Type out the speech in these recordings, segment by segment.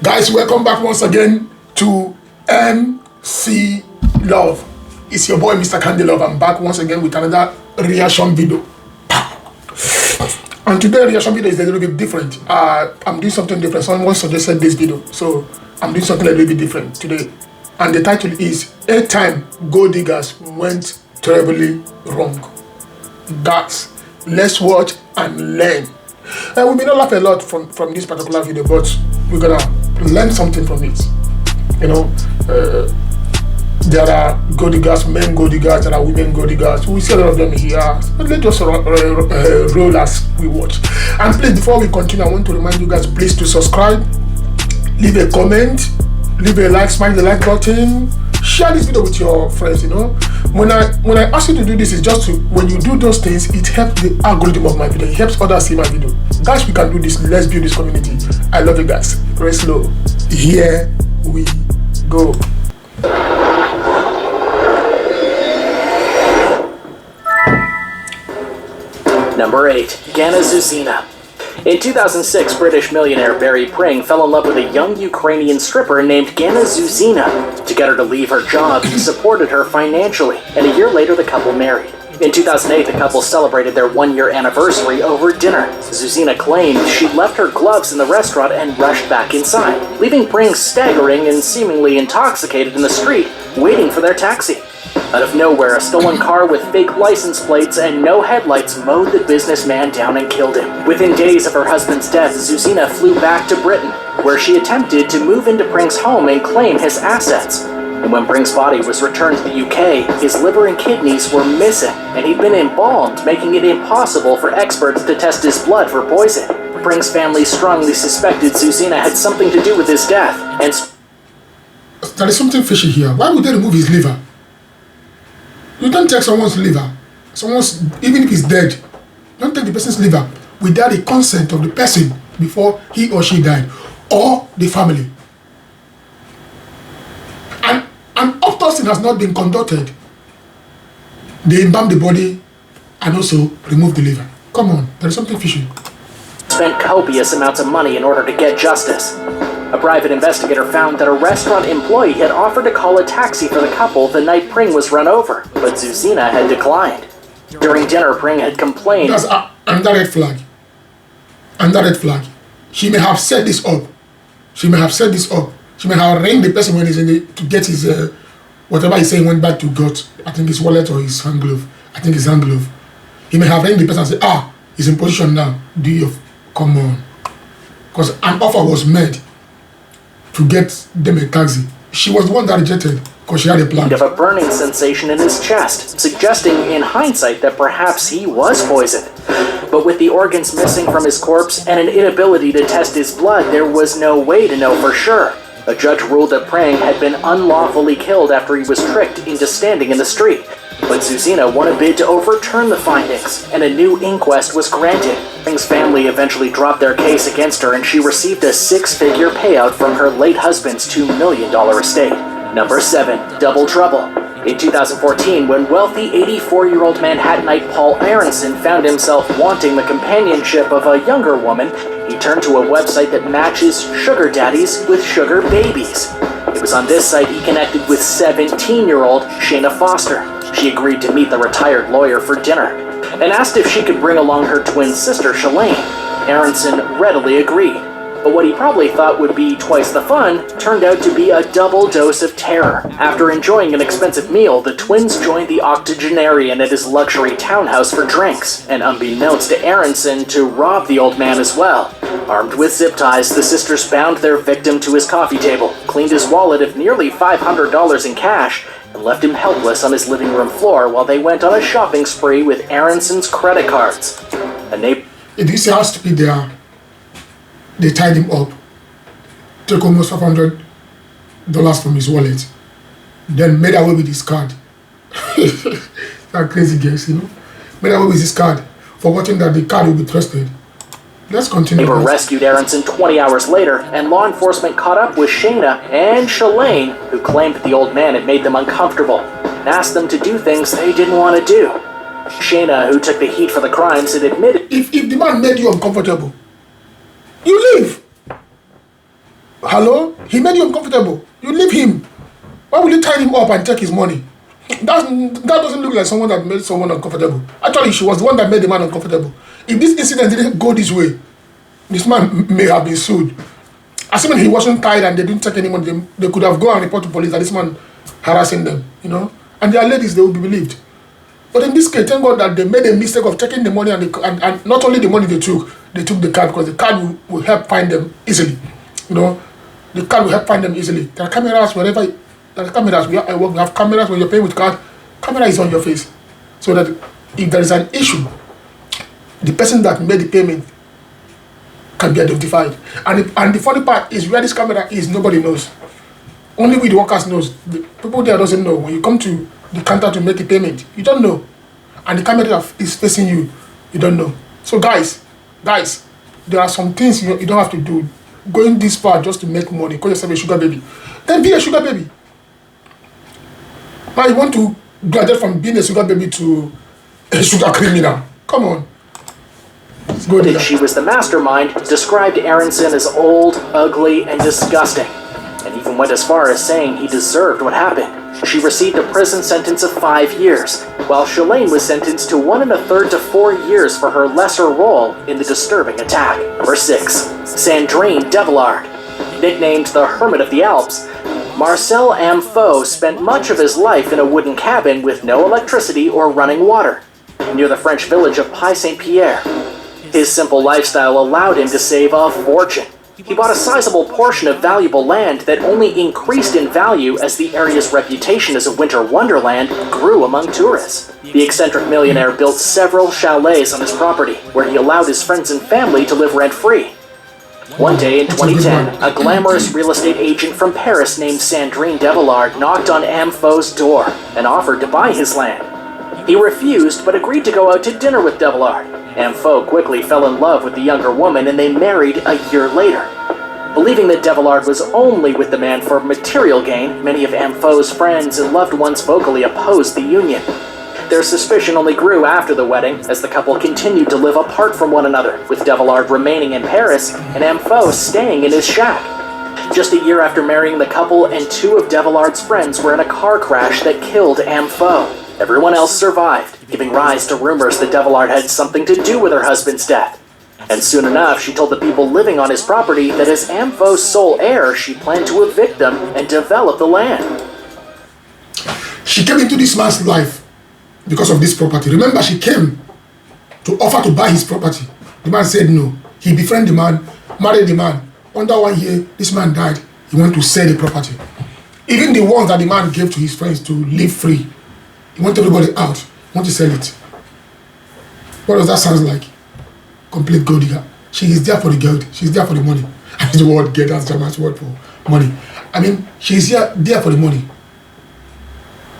Guys, welcome back once again to MC Love. It's your boy Mr. Candy Love. I'm back once again with another reaction video. And today's reaction video is a little bit different. I'm doing something different. Someone suggested this video, so I'm doing something a little bit different today. And the title is 8 Time Gold Diggers Went Terribly Wrong. Guys, let's watch and learn. We may not laugh a lot from this particular video, but we're gonna learn something from it. You know, there are gold diggers, men gold diggers, there are women gold diggers. We see a lot of them here. But let's just roll as we watch. And please, before we continue, I want to remind you guys, please to subscribe, leave a comment, leave a like, smash the like button, share this video with your friends. You know, when I ask you to do this, it's just to, when you do those things, it helps the algorithm of my video, it helps others see my video. Guys, we can do this. Let's build this community. I love you guys. Very slow. Here we go. Number 8. Ganna Zuzina. In 2006, British millionaire Barry Pring fell in love with a young Ukrainian stripper named Ganna Zuzina. To get her to leave her job, he supported her financially, and a year later the couple married. In 2008, the couple celebrated their one-year anniversary over dinner. Zuzina claimed she left her gloves in the restaurant and rushed back inside, leaving Pring staggering and seemingly intoxicated in the street, waiting for their taxi. Out of nowhere, a stolen car with fake license plates and no headlights mowed the businessman down and killed him. Within days of her husband's death, Zuzina flew back to Britain, where she attempted to move into Pring's home and claim his assets. And when Pring's body was returned to the UK, his liver and kidneys were missing, and he'd been embalmed, making it impossible for experts to test his blood for poison. Pring's family strongly suspected Zuzina had something to do with his death, and there is something fishy here. Why would they remove his liver? You don't take someone's liver, even if he's dead, don't take the person's liver without the consent of the person before he or she died, or the family. And an autopsy has not been conducted. They embalm the body and also remove the liver. Come on, there is something fishy. Spent copious amounts of money in order to get justice. A private investigator found that a restaurant employee had offered to call a taxi for the couple the night Pring was run over, but Zuzina had declined. During dinner, Pring had complained. That's another red flag. Another red flag. She may have set this up. She may have arranged the person when he's to get his, whatever he's saying went back to God. I think his wallet or his hand glove. I think his hand glove. He may have arranged the person and say, he's in position now. Come on. Because an offer was made to get them a taxi. She was the one that rejected because she had a plan. Of a burning sensation in his chest, suggesting in hindsight that perhaps he was poisoned. But with the organs missing from his corpse and an inability to test his blood, there was no way to know for sure. A judge ruled that Pring had been unlawfully killed after he was tricked into standing in the street. But Zuzina won a bid to overturn the findings, and a new inquest was granted. Pring's family eventually dropped their case against her, and she received a 6-figure payout from her late husband's $2 million estate. Number 7. Double Trouble. In 2014, when wealthy 84-year-old Manhattanite Paul Aronson found himself wanting the companionship of a younger woman, he turned to a website that matches sugar daddies with sugar babies. It was on this site he connected with 17-year-old Shayna Foster. She agreed to meet the retired lawyer for dinner and asked if she could bring along her twin sister, Shalane. Aronson readily agreed, but what he probably thought would be twice the fun turned out to be a double dose of terror. After enjoying an expensive meal, the twins joined the octogenarian at his luxury townhouse for drinks, and unbeknownst to Aronson, to rob the old man as well. Armed with zip ties, the sisters bound their victim to his coffee table, cleaned his wallet of nearly $500 in cash, and left him helpless on his living room floor while they went on a shopping spree with Aronson's credit cards. This is how stupid they are. They tied him up, took almost $500 from his wallet, then made away with his card. That crazy guys, you know? Made away with his card, forgetting that the card will be trusted. Let's continue. They were rescued Aronson 20 hours later, and law enforcement caught up with Shayna and Shalane, who claimed that the old man had made them uncomfortable and asked them to do things they didn't want to do. Shayna, who took the heat for the crimes, had admitted, if the man made you uncomfortable, you leave. Hello? He made you uncomfortable. You leave him. Why would you tie him up and take his money? That doesn't look like someone that made someone uncomfortable. Actually, she was the one that made the man uncomfortable. If this incident didn't go this way, this man may have been sued. Assuming he wasn't tied and they didn't take any money, they could have gone and report to police that this man harassing them, you know? And they are ladies, they will be believed. But in this case, thank God that they made a mistake of taking the money and not only the money they took the card because the card will help find them easily. You know, the card will help find them easily. There are cameras wherever. There are cameras. We have cameras when you're paying with card. Camera is on your face, so that if there is an issue, the person that made the payment can be identified. And the funny part is where this camera is, nobody knows. Only we the workers knows. The people there doesn't know. When you come to the counter to make a payment, you don't know, and the camera is facing you, you don't know. So guys, there are some things you don't have to do. Going this far just to make money, call yourself a sugar baby, then be a sugar baby. Now you want to graduate from being a sugar baby to a sugar criminal? Come on. She was the mastermind, described Aronson as old, ugly, and disgusting, and even went as far as saying he deserved what happened. She received a prison sentence of 5 years, while Shalane was sentenced to 1 1/3 to 4 years for her lesser role in the disturbing attack. Number 6. Sandrine Devillard. Nicknamed the Hermit of the Alps, Marcel Amfo spent much of his life in a wooden cabin with no electricity or running water, near the French village of Paix-Saint-Pierre. His simple lifestyle allowed him to save a fortune. He bought a sizable portion of valuable land that only increased in value as the area's reputation as a winter wonderland grew among tourists. The eccentric millionaire built several chalets on his property, where he allowed his friends and family to live rent-free. One day in 2010, a glamorous real estate agent from Paris named Sandrine Devillard knocked on Amfo's door and offered to buy his land. He refused, but agreed to go out to dinner with Devillard. Amfo quickly fell in love with the younger woman and they married a year later. Believing that Devillard was only with the man for material gain, many of Amfo's friends and loved ones vocally opposed the union. Their suspicion only grew after the wedding, as the couple continued to live apart from one another, with Devillard remaining in Paris and Amfo staying in his shack. Just a year after marrying the couple, and 2 of Devillard's friends were in a car crash that killed Amfo. Everyone else survived, giving rise to rumors that Devillard had something to do with her husband's death. And soon enough, she told the people living on his property that as Amfo's sole heir, she planned to evict them and develop the land. She came into this man's life because of this property. Remember, she came to offer to buy his property. The man said no. He befriended the man, married the man. Under 1 year, this man died. He wanted to sell the property. Even the ones that the man gave to his friends to live free, he wanted everybody out. He wanted to sell it. What does that sound like? Complete gold digger. She is there for the gold. She's there for the money. I mean, the word "get" that's German's word for money. I mean, she's there for the money.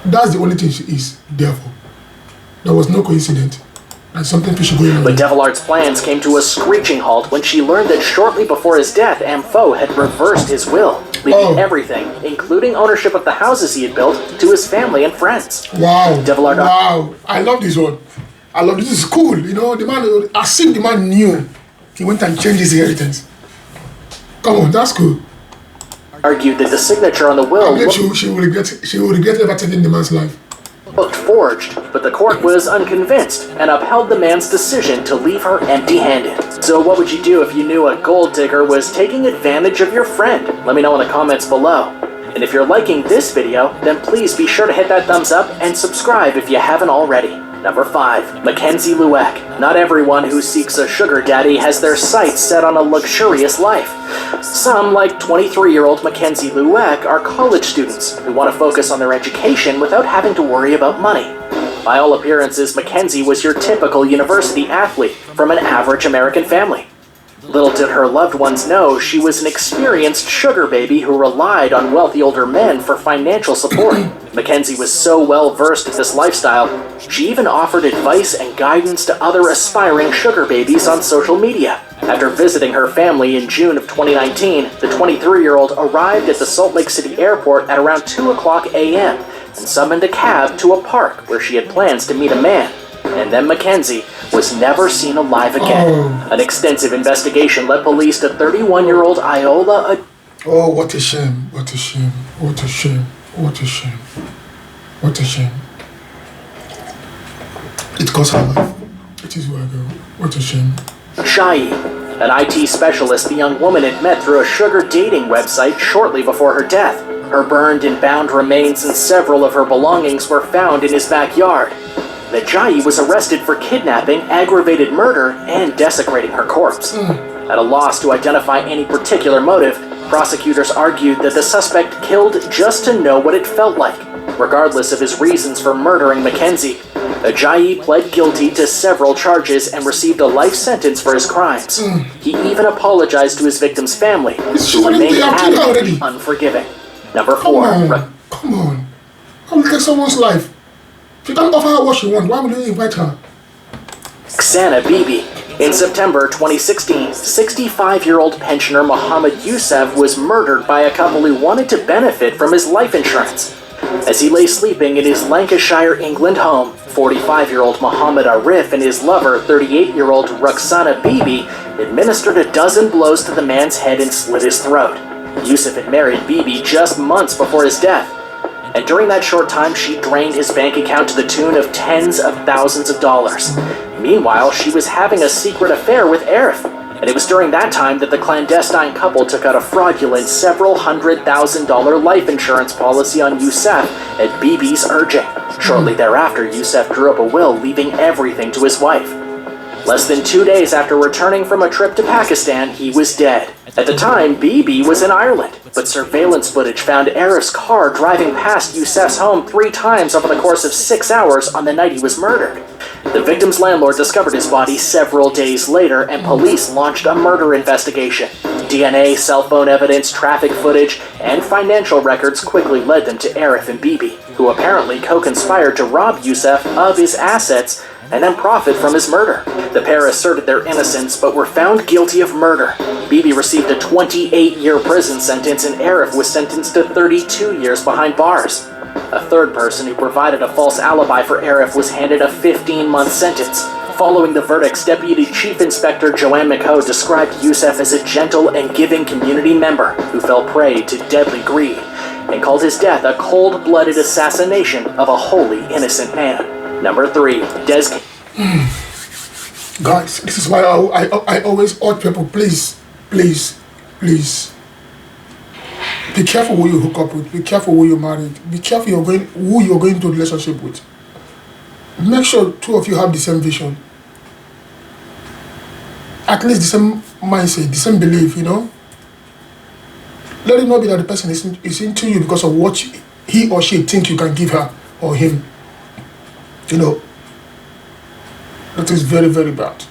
That's the only thing she is there for. There was no coincidence. There's something fishy going on. But Devillard's plans came to a screeching halt when she learned that shortly before his death, Amfo had reversed his will, leaving everything, including ownership of the houses he had built, to his family and friends. Wow. Devillard. Wow. I love this one. I love this. This is cool. You know, the man, as if the man knew, he went and changed his inheritance. Come on, that's cool. Argued that the signature on the will she will regret ever taking the man's life. Looked forged, but the court was unconvinced and upheld the man's decision to leave her empty-handed. So what would you do if you knew a gold digger was taking advantage of your friend? Let me know in the comments below. And if you're liking this video, then please be sure to hit that thumbs up and subscribe if you haven't already. Number 5. Mackenzie Lueck. Not everyone who seeks a sugar daddy has their sights set on a luxurious life. Some, like 23-year-old Mackenzie Lueck, are college students who want to focus on their education without having to worry about money. By all appearances, Mackenzie was your typical university athlete from an average American family. Little did her loved ones know she was an experienced sugar baby who relied on wealthy older men for financial support. Mackenzie was so well versed in this lifestyle, she even offered advice and guidance to other aspiring sugar babies on social media. After visiting her family in June of 2019, the 23-year-old arrived at the Salt Lake City airport at around 2:00 a.m. and summoned a cab to a park where she had plans to meet a man. And then Mackenzie was never seen alive again. An extensive investigation led police to 31-year-old Iola Oh, what a shame. What a shame. What a shame. What a shame. What a shame. It cost her life. It is where I go. What a shame. Shai, an IT specialist the young woman had met through a sugar dating website shortly before her death. Her burned and bound remains and several of her belongings were found in his backyard. Najayi was arrested for kidnapping, aggravated murder, and desecrating her corpse. At a loss to identify any particular motive, prosecutors argued that the suspect killed just to know what it felt like. Regardless of his reasons for murdering Mackenzie, Ajayi pled guilty to several charges and received a life sentence for his crimes. He even apologized to his victim's family, who remained adamantly unforgiving. Number 4. Come on. How will you take someone's life? If you can't offer her what she wants, why will you invite her? Xana Bibi. In September 2016, 65-year-old pensioner Mohammed Youssef was murdered by a couple who wanted to benefit from his life insurance. As he lay sleeping in his Lancashire, England home, 45-year-old Mohammed Arif and his lover, 38-year-old Ruxana Bibi, administered a dozen blows to the man's head and slit his throat. Youssef had married Bibi just months before his death, and during that short time she drained his bank account to the tune of tens of thousands of dollars. Meanwhile, she was having a secret affair with Arif, and it was during that time that the clandestine couple took out a fraudulent several $100,000 life insurance policy on Youssef at Bibi's urging. Shortly thereafter, Youssef drew up a will leaving everything to his wife. Less than 2 days after returning from a trip to Pakistan, he was dead. At the time, Bibi was in Ireland, but surveillance footage found Arif's car driving past Youssef's home 3 times over the course of 6 hours on the night he was murdered. The victim's landlord discovered his body several days later, and police launched a murder investigation. DNA, cell phone evidence, traffic footage, and financial records quickly led them to Arif and Bibi, who apparently co-conspired to rob Youssef of his assets and then profit from his murder. The pair asserted their innocence but were found guilty of murder. Bibi received a 28-year prison sentence and Arif was sentenced to 32 years behind bars. A third person who provided a false alibi for Arif was handed a 15-month sentence. Following the verdicts, Deputy Chief Inspector Joanne McCoe described Youssef as a gentle and giving community member who fell prey to deadly greed, and called his death a cold-blooded assassination of a wholly innocent man. Number 3, Des. Guys, this is why I always urge people, please, be careful who you hook up with, be careful who you're married, be careful who you're going to a relationship with. Make sure 2 of you have the same vision, at least the same mindset, the same belief, you know. Let it not be that the person is into you because of what he or she think you can give her or him. You know, that is very, very bad.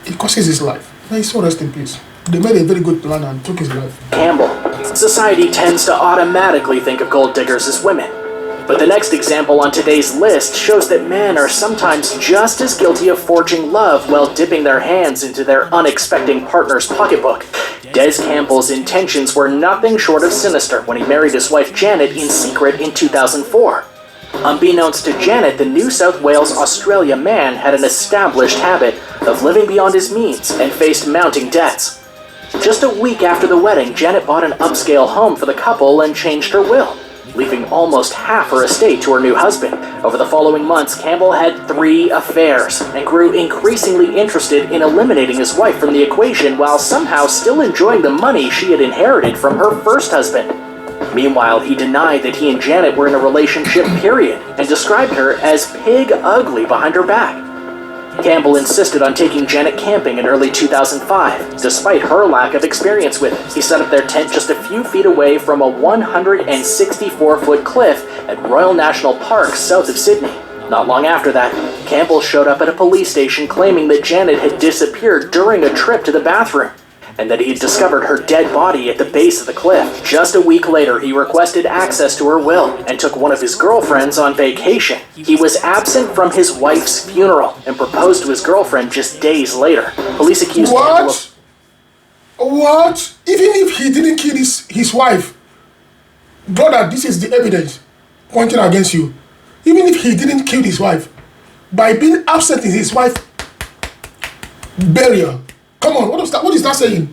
It causes his life. May so rest in peace. They made a very good plan and took his life. Campbell. Society tends to automatically think of gold diggers as women. But the next example on today's list shows that men are sometimes just as guilty of forging love while dipping their hands into their unexpecting partner's pocketbook. Des Campbell's intentions were nothing short of sinister when he married his wife Janet in secret in 2004. Unbeknownst to Janet, the New South Wales, Australia man had an established habit of living beyond his means and faced mounting debts. Just a week after the wedding, Janet bought an upscale home for the couple and changed her will, leaving almost half her estate to her new husband. Over the following months, Campbell had 3 affairs and grew increasingly interested in eliminating his wife from the equation while somehow still enjoying the money she had inherited from her first husband. Meanwhile, he denied that he and Janet were in a relationship, period, and described her as pig ugly behind her back. Campbell insisted on taking Janet camping in early 2005, despite her lack of experience with it. He set up their tent just a few feet away from a 164-foot cliff at Royal National Park south of Sydney. Not long after that, Campbell showed up at a police station claiming that Janet had disappeared during a trip to the bathroom, and that he had discovered her dead body at the base of the cliff. Just a week later, he requested access to her will and took one of his girlfriends on vacation. He was absent from his wife's funeral and proposed to his girlfriend just days later. Police accused Campbell of... What? Even if he didn't kill his wife, brother, this is the evidence pointing against you. Even if he didn't kill his wife, by being absent in his wife's burial. Come on, what is that saying?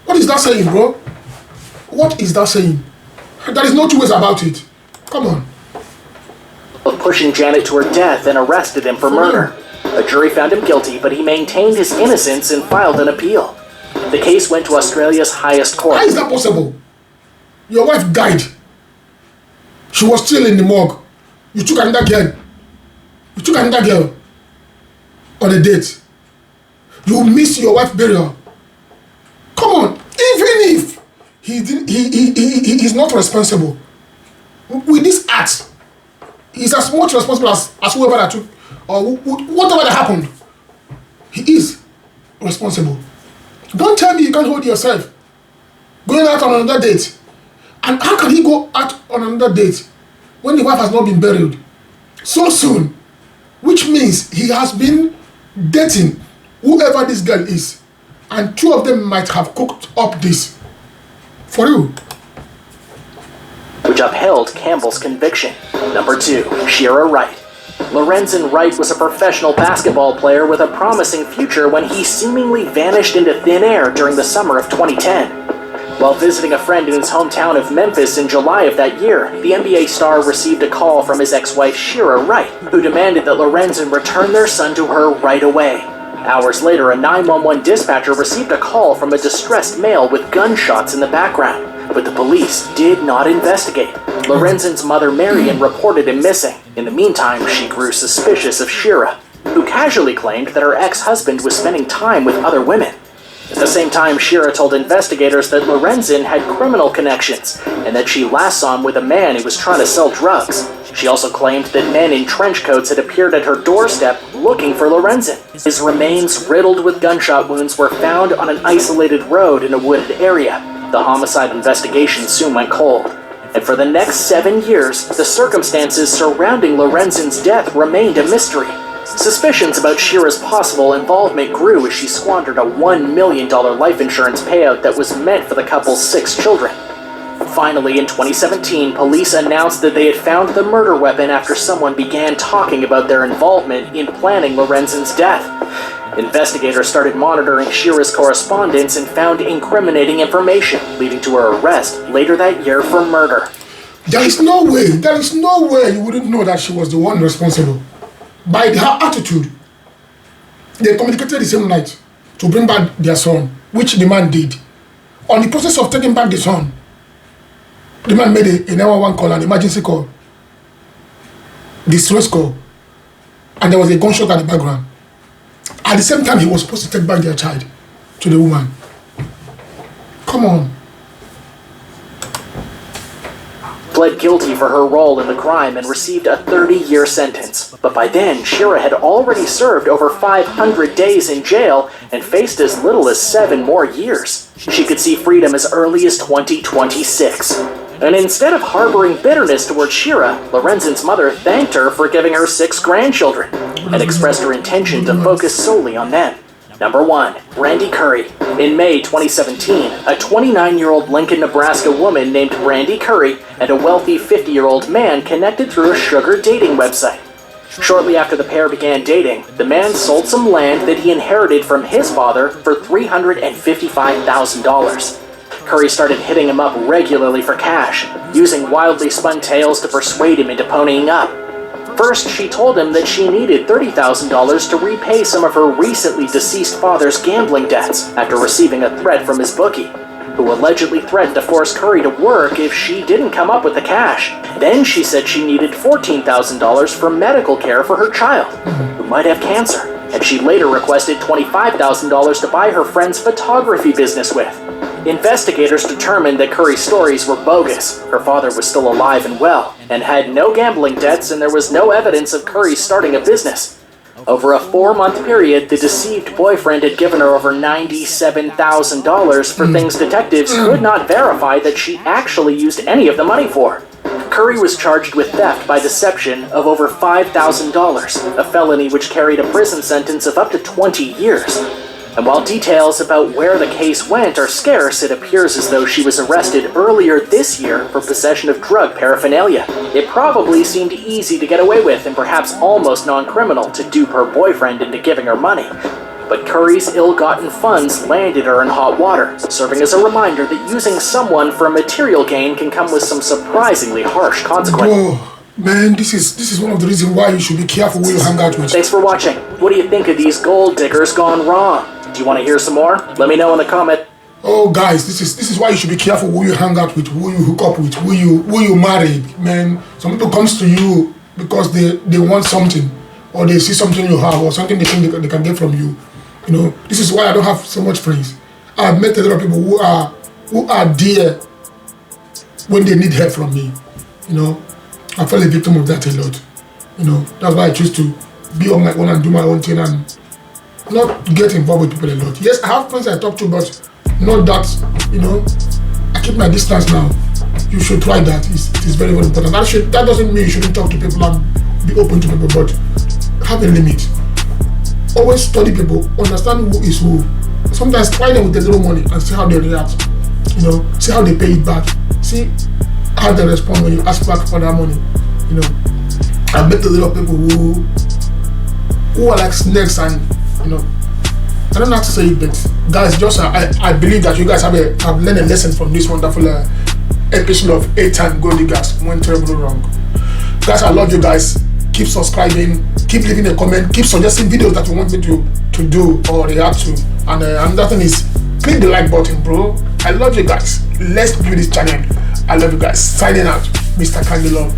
What is that saying, bro? What is that saying? There is no two ways about it. Come on. Of pushing Janet to her death and arrested him for murder. A jury found him guilty, but he maintained his innocence and filed an appeal. The case went to Australia's highest court. How is that possible? Your wife died. She was still in the morgue. You took another girl. You took another girl on a date. You missed your wife's burial. Come on. Even if he is not responsible with this act, he's as much responsible as whoever that took or whatever that happened. He is responsible. Don't tell me you can't hold yourself going out on another date. And how can he go out on another date when the wife has not been buried so soon? Which means he has been dating whoever this girl is. And two of them might have cooked up this. For you. Which upheld Campbell's conviction. Number 2, Shira Wright. Lorenzen Wright was a professional basketball player with a promising future when he seemingly vanished into thin air during the summer of 2010. While visiting a friend in his hometown of Memphis in July of that year, the NBA star received a call from his ex-wife Shira Wright, who demanded that Lorenzen return their son to her right away. Hours later, a 911 dispatcher received a call from a distressed male with gunshots in the background, but the police did not investigate. Lorenzen's mother Marion reported him missing. In the meantime, she grew suspicious of Shira, who casually claimed that her ex-husband was spending time with other women. At the same time, Shira told investigators that Lorenzen had criminal connections and that she last saw him with a man who was trying to sell drugs. She also claimed that men in trench coats had appeared at her doorstep looking for Lorenzen. His remains, riddled with gunshot wounds, were found on an isolated road in a wooded area. The homicide investigation soon went cold. And for the next 7 years, the circumstances surrounding Lorenzen's death remained a mystery. Suspicions about Shira's possible involvement grew as she squandered a $1 million life insurance payout that was meant for the couple's 6 children. Finally, in 2017, police announced that they had found the murder weapon after someone began talking about their involvement in planning Lorenzen's death. Investigators started monitoring Shira's correspondence and found incriminating information, leading to her arrest later that year for murder. There is no way you wouldn't know that she was the one responsible. By her attitude, they communicated the same night to bring back their son, which the man did. On the process of taking back the son, the man made a 911 call, an emergency call, distress call, and there was a gunshot at the background. At the same time, he was supposed to take back their child to the woman. Come on. Pled guilty for her role in the crime and received a 30-year sentence. But by then, Shira had already served over 500 days in jail and faced as little as 7 more years. She could see freedom as early as 2026. And instead of harboring bitterness towards Shira, Lorenzen's mother thanked her for giving her 6 grandchildren and expressed her intention to focus solely on them. Number 1, Brandy Curry. In May 2017, a 29-year-old Lincoln, Nebraska woman named Brandy Curry and a wealthy 50-year-old man connected through a sugar dating website. Shortly after the pair began dating, the man sold some land that he inherited from his father for $355,000. Curry started hitting him up regularly for cash, using wildly spun tales to persuade him into ponying up. First, she told him that she needed $30,000 to repay some of her recently deceased father's gambling debts after receiving a threat from his bookie, who allegedly threatened to force Curry to work if she didn't come up with the cash. Then she said she needed $14,000 for medical care for her child, who might have cancer, and she later requested $25,000 to buy her friend's photography business with. Investigators determined that Curry's stories were bogus. Her father was still alive and well, and had no gambling debts, and there was no evidence of Curry starting a business. Over a 4-month period, the deceived boyfriend had given her over $97,000 for things detectives could not verify that she actually used any of the money for. Curry was charged with theft by deception of over $5,000, a felony which carried a prison sentence of up to 20 years. And while details about where the case went are scarce, it appears as though she was arrested earlier this year for possession of drug paraphernalia. It probably seemed easy to get away with and perhaps almost non-criminal to dupe her boyfriend into giving her money. but Curry's ill-gotten funds landed her in hot water, serving as a reminder that using someone for material gain can come with some surprisingly harsh consequences. Oh, man, this is one of the reasons why you should be careful who you hang out with. Thanks for watching. What do you think of these gold diggers gone wrong? Do you want to hear some more? Let me know in the comment. Oh, guys, this is why you should be careful who you hang out with, who you hook up with, who you marry, man. Some people comes to you because they want something, or they see something you have, or something they think they can get from you. You know, this is why I don't have so much friends. I've met a lot of people who are there when they need help from me. You know, I fell a victim of that a lot. You know, that's why I choose to be on my own and do my own thing and not get involved with people a lot. Yes, I have friends I talk to, but not that, you know, I keep my distance now. You should try that. It is very, very important. That doesn't mean you shouldn't talk to people and be open to people, but have a limit. Always study people, understand who is who. Sometimes try them with a little money and see how they react. You know, see how they pay it back. See how they respond when you ask back for that money. You know, I met a lot of people who are like snakes, and you know, I don't have to say it, but guys, just I believe that you guys have learned a lesson from this wonderful episode of 8-Time Gold Diggers Went Terribly Wrong. Guys, I love you guys. Keep subscribing, keep leaving a comment, keep suggesting videos that you want me to do or react to. And another thing is, click the like button, bro. I love you guys. Let's build this channel. I love you guys. Signing out, Mr. Candy Love.